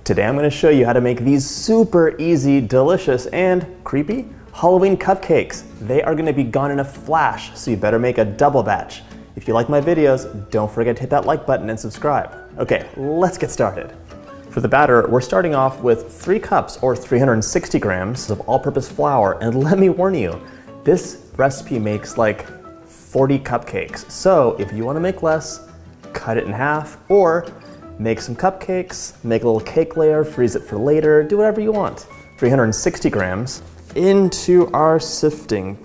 Today I'm going to show you how to make these super easy, delicious, and creepy Halloween cupcakes. They are going to be gone in a flash, so you better make a double batch. If you like my videos, don't forget to hit that like button and subscribe. Okay, let's get started. For the batter, we're starting off with 3 cups or 360 grams of all-purpose flour, and let me warn you, this recipe makes like 40 cupcakes. So if you want to make less, cut it in half, or make some cupcakes, make a little cake layer, freeze it for later, do whatever you want. 360 grams into our sifting.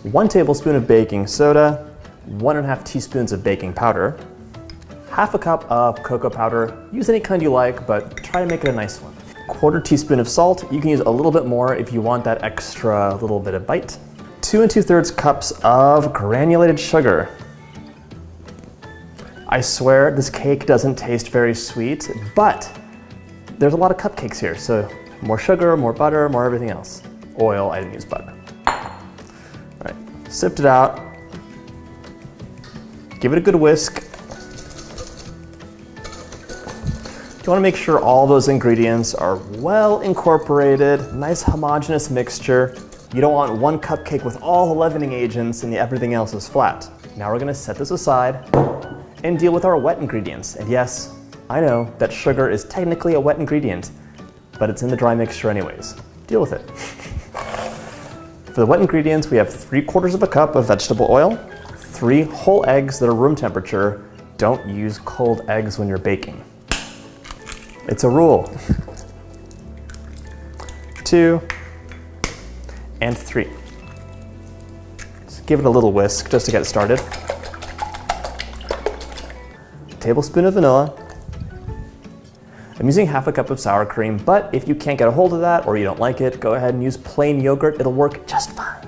1 tablespoon of baking soda, 1.5 teaspoons of baking powder, 1/2 cup of cocoa powder. Use any kind you like, but try to make it a nice one. 1/4 teaspoon of salt. You can use a little bit more if you want that extra little bit of bite. 2 2/3 cups of granulated sugar. I swear this cake doesn't taste very sweet, but there's a lot of cupcakes here, so more sugar, more butter, more everything else. Oil, I didn't use butter. All right, sift it out. Give it a good whisk. You want to make sure all those ingredients are well incorporated, nice homogeneous mixture. You don't want one cupcake with all the leavening agents and everything else is flat. Now we're going to set this aside and deal with our wet ingredients. And yes, I know that sugar is technically a wet ingredient, but it's in the dry mixture anyways. Deal with it. For the wet ingredients, we have 3/4 cup of vegetable oil, 3 whole eggs that are room temperature. Don't use cold eggs when you're baking. It's a rule. 2 and 3. Just give it a little whisk just to get it started. Tablespoon of vanilla. I'm using 1/2 cup of sour cream, but if you can't get a hold of that or you don't like it, go ahead and use plain yogurt. It'll work just fine.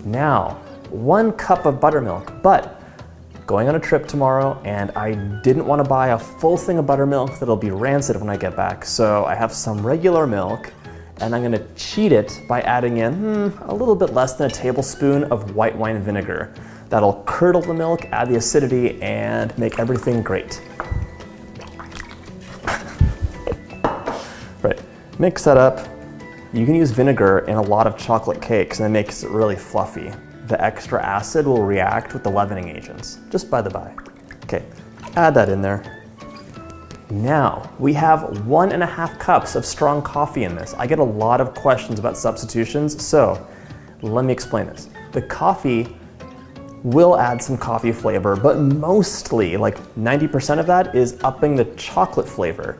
Now, 1 cup of buttermilk, but going on a trip tomorrow and I didn't want to buy a full thing of buttermilk that'll be rancid when I get back. So I have some regular milk and I'm going to cheat it by adding in a little bit less than a tablespoon of white wine vinegar. That'll curdle the milk, add the acidity, and make everything great. Right, mix that up. You can use vinegar in a lot of chocolate cakes and it makes it really fluffy. The extra acid will react with the leavening agents, just by the by. Okay, add that in there. Now, we have 1.5 cups of strong coffee in this. I get a lot of questions about substitutions, so let me explain this. The coffee will add some coffee flavor, but mostly, like 90% of that is upping the chocolate flavor.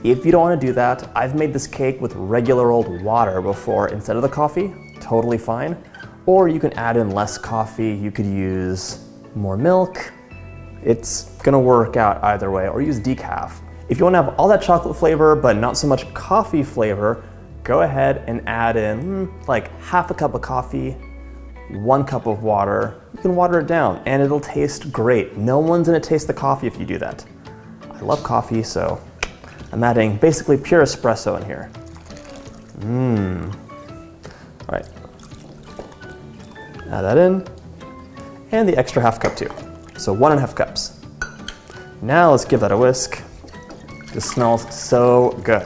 If you don't want to do that, I've made this cake with regular old water before instead of the coffee, totally fine. Or you can add in less coffee, you could use more milk. It's gonna work out either way, or use decaf. If you wanna have all that chocolate flavor, but not so much coffee flavor, go ahead and add in like 1/2 cup of coffee, 1 cup of water. You can water it down and it'll taste great. No one's gonna taste the coffee if you do that. I love coffee, so I'm adding basically pure espresso in here. All right. Add that in, and the extra 1/2 cup too. So 1.5 cups. Now let's give that a whisk. This smells so good.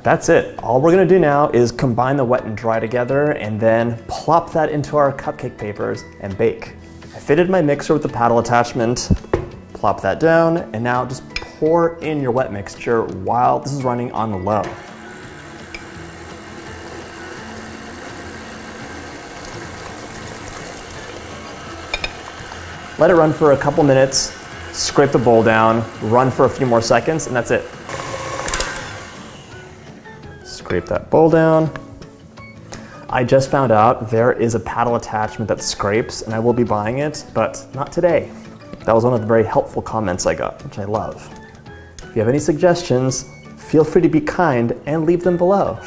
That's it. All we're gonna do now is combine the wet and dry together and then plop that into our cupcake papers and bake. I fitted my mixer with the paddle attachment, plop that down, and now just pour in your wet mixture while this is running on low. Let it run for a couple minutes, scrape the bowl down, run for a few more seconds, and that's it. Scrape that bowl down. I just found out there is a paddle attachment that scrapes, and I will be buying it, but not today. That was one of the very helpful comments I got, which I love. If you have any suggestions, feel free to be kind and leave them below.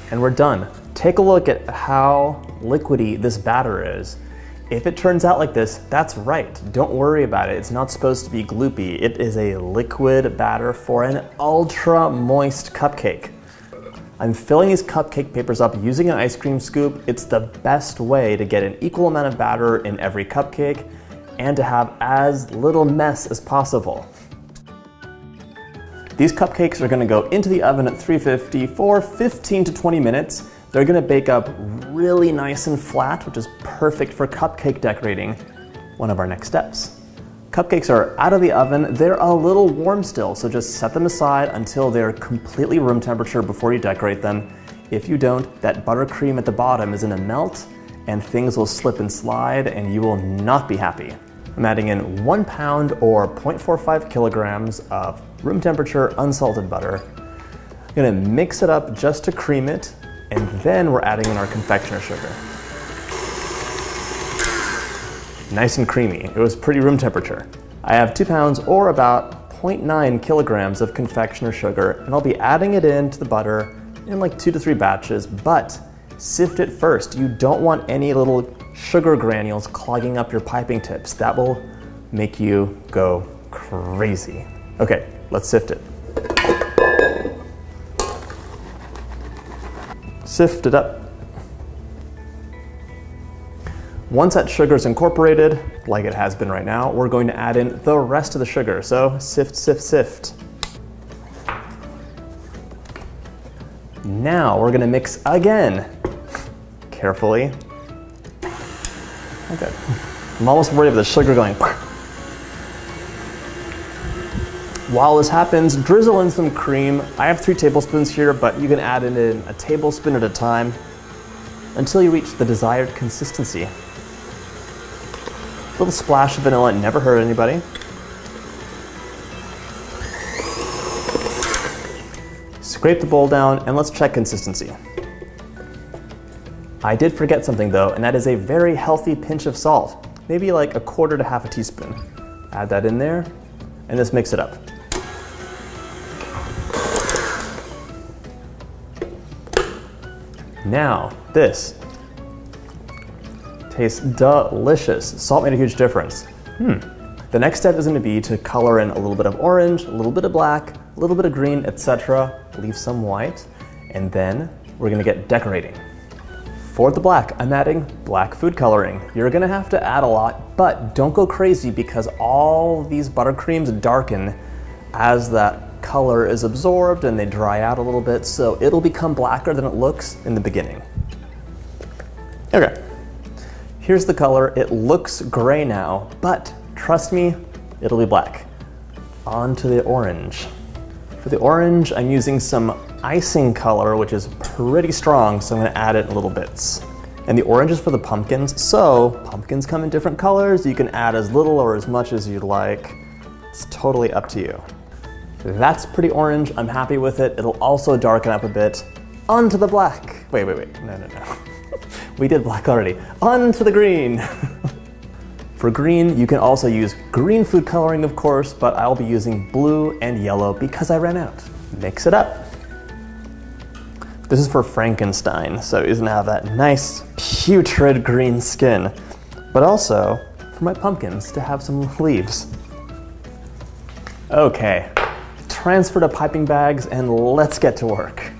And we're done. Take a look at how liquidy this batter is. If it turns out like this, that's right. Don't worry about it. It's not supposed to be gloopy. It is a liquid batter for an ultra moist cupcake. I'm filling these cupcake papers up using an ice cream scoop. It's the best way to get an equal amount of batter in every cupcake and to have as little mess as possible. These cupcakes are gonna go into the oven at 350 for 15 to 20 minutes. They're gonna bake up really nice and flat, which is perfect for cupcake decorating, one of our next steps. Cupcakes are out of the oven. They're a little warm still, so just set them aside until they're completely room temperature before you decorate them. If you don't, that buttercream at the bottom is gonna melt and things will slip and slide and you will not be happy. I'm adding in 1 pound or 0.45 kilograms of room temperature unsalted butter. I'm gonna mix it up just to cream it, and then we're adding in our confectioner sugar. Nice and creamy. It was pretty room temperature. I have 2 pounds or about 0.9 kilograms of confectioner sugar, and I'll be adding it into the butter in like 2 to 3 batches, but sift it first. You don't want any little sugar granules clogging up your piping tips. That will make you go crazy. Okay, let's sift it. Sift it up. Once that sugar is incorporated, like it has been right now, we're going to add in the rest of the sugar. So sift, sift, sift. Now we're gonna mix again. Carefully. Okay. I'm almost worried of the sugar going. While this happens, drizzle in some cream. I have 3 tablespoons here, but you can add it in a tablespoon at a time until you reach the desired consistency. A little splash of vanilla never hurt anybody. Scrape the bowl down and let's check consistency. I did forget something though, and that is a very healthy pinch of salt. Maybe like 1/4 to 1/2 teaspoon. Add that in there, and just mix it up. Now, this tastes delicious. Salt made a huge difference. The next step is going to be to color in a little bit of orange, a little bit of black, a little bit of green, etc. Leave some white, and then we're going to get decorating. For the black, I'm adding black food coloring. You're gonna have to add a lot, but don't go crazy because all these buttercreams darken as that color is absorbed and they dry out a little bit, so it'll become blacker than it looks in the beginning. Okay, here's the color. It looks gray now, but trust me, it'll be black. On to the orange. For the orange, I'm using some icing color, which is pretty strong, so I'm gonna add it in little bits. And the orange is for the pumpkins, so pumpkins come in different colors. You can add as little or as much as you'd like. It's totally up to you. That's pretty orange, I'm happy with it. It'll also darken up a bit. On to the black. Wait, no. We did black already. On to the green. For green, you can also use green food coloring, of course, but I'll be using blue and yellow because I ran out. Mix it up. This is for Frankenstein, so he's gonna have that nice, putrid green skin, but also for my pumpkins to have some leaves. Okay, transfer to piping bags and let's get to work.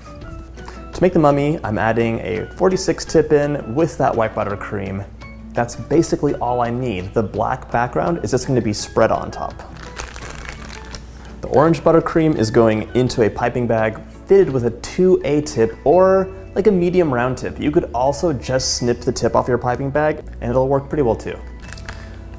To make the mummy, I'm adding a 46 tip in with that white buttercream. That's basically all I need. The black background is just going to be spread on top. The orange buttercream is going into a piping bag fitted with a 2A tip or like a medium round tip. You could also just snip the tip off your piping bag and it'll work pretty well too.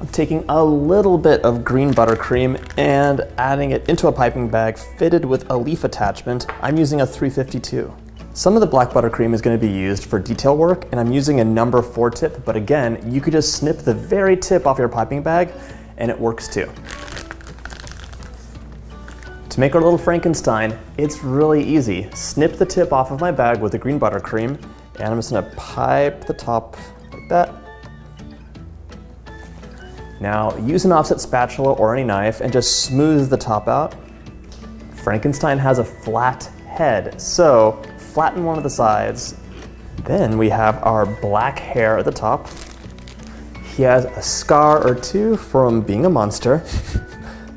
I'm taking a little bit of green buttercream and adding it into a piping bag fitted with a leaf attachment. I'm using a 352. Some of the black buttercream is going to be used for detail work, and I'm using a number 4 tip, but again, you could just snip the very tip off your piping bag and it works too. To make our little Frankenstein, it's really easy. Snip the tip off of my bag with the green buttercream, and I'm just going to pipe the top like that. Now, use an offset spatula or any knife and just smooth the top out. Frankenstein has a flat head, so flatten one of the sides. Then we have our black hair at the top. He has a scar or two from being a monster.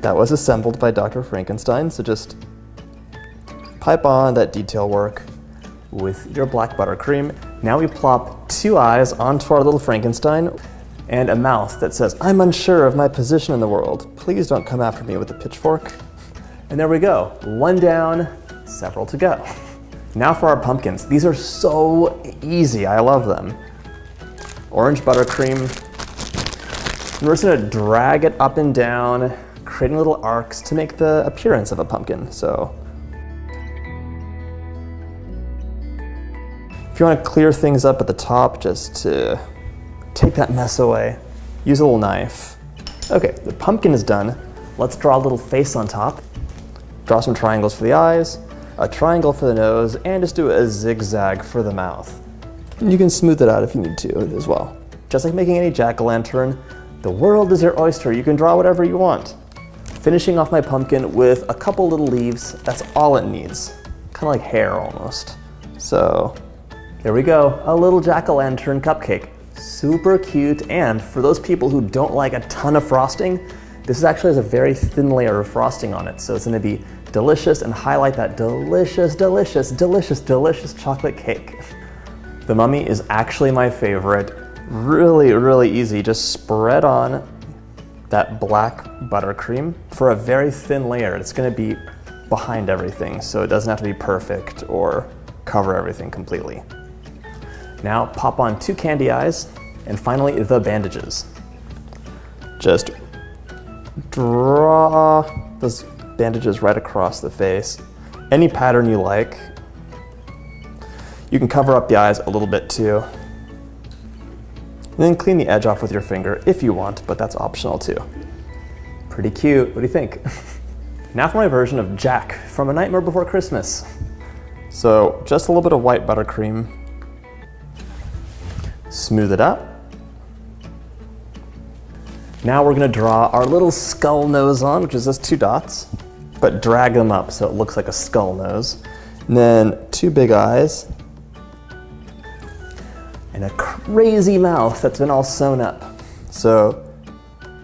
That was assembled by Dr. Frankenstein, so just pipe on that detail work with your black buttercream. Now we plop 2 eyes onto our little Frankenstein. and a mouth that says, "I'm unsure of my position in the world. Please don't come after me with a pitchfork." And there we go. One down, several to go. Now for our pumpkins. These are so easy. I love them. Orange buttercream. And we're just gonna drag it up and down, creating little arcs to make the appearance of a pumpkin. So if you want to clear things up at the top, just to take that mess away, use a little knife. Okay, the pumpkin is done. Let's draw a little face on top. Draw some triangles for the eyes, a triangle for the nose, and just do a zigzag for the mouth. And you can smooth it out if you need to as well. Just like making any jack-o'-lantern, the world is your oyster. You can draw whatever you want. Finishing off my pumpkin with a couple little leaves. That's all it needs. Kind of like hair almost. So here we go, a little jack-o'-lantern cupcake. Super cute, and for those people who don't like a ton of frosting, this actually has a very thin layer of frosting on it, so it's gonna be delicious and highlight that delicious, delicious, delicious, delicious chocolate cake. The mummy is actually my favorite. Really, really easy. Just spread on that black buttercream for a very thin layer. It's gonna be behind everything, so it doesn't have to be perfect or cover everything completely. Now pop on 2 candy eyes, and finally the bandages. Just draw those bandages right across the face. Any pattern you like. You can cover up the eyes a little bit too. And then clean the edge off with your finger if you want, but that's optional too. Pretty cute, what do you think? Now for my version of Jack from A Nightmare Before Christmas. So just a little bit of white buttercream. Smooth it up. Now we're gonna draw our little skull nose on, which is just 2 dots, but drag them up so it looks like a skull nose. And then 2 big eyes. And a crazy mouth that's been all sewn up. So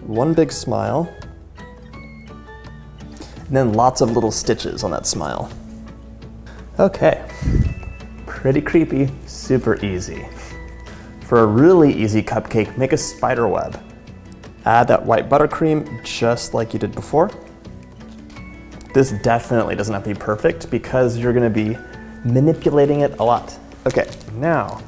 1 big smile. And then lots of little stitches on that smile. Okay, pretty creepy, super easy. For a really easy cupcake, make a spider web. Add that white buttercream just like you did before. This definitely doesn't have to be perfect because you're gonna be manipulating it a lot. Okay, now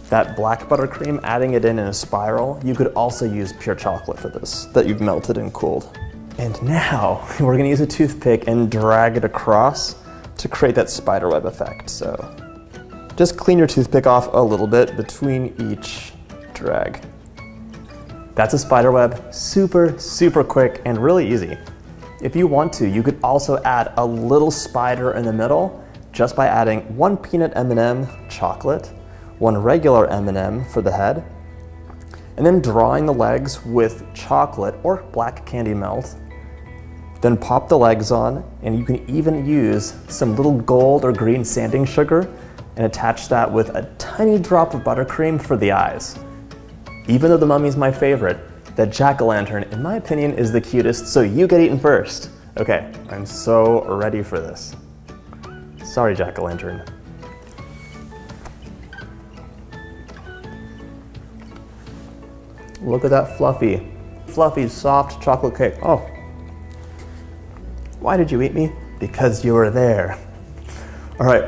that black buttercream, adding it in a spiral, you could also use pure chocolate for this that you've melted and cooled. And now we're gonna use a toothpick and drag it across to create that spider web effect. So just clean your toothpick off a little bit between each drag. That's a spider web, super, super quick and really easy. If you want to, you could also add a little spider in the middle just by adding 1 peanut M&M chocolate, 1 regular M&M for the head, and then drawing the legs with chocolate or black candy melt. Then pop the legs on, and you can even use some little gold or green sanding sugar and attach that with a tiny drop of buttercream for the eyes. Even though the mummy's my favorite, the jack-o'-lantern, in my opinion, is the cutest, so you get eaten first. Okay, I'm so ready for this. Sorry, jack-o'-lantern. Look at that fluffy, soft chocolate cake. Oh. Why did you eat me? Because you were there. All right,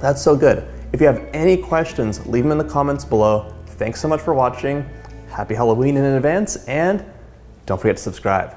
that's so good. If you have any questions, leave them in the comments below. Thanks so much for watching. Happy Halloween in advance, and don't forget to subscribe.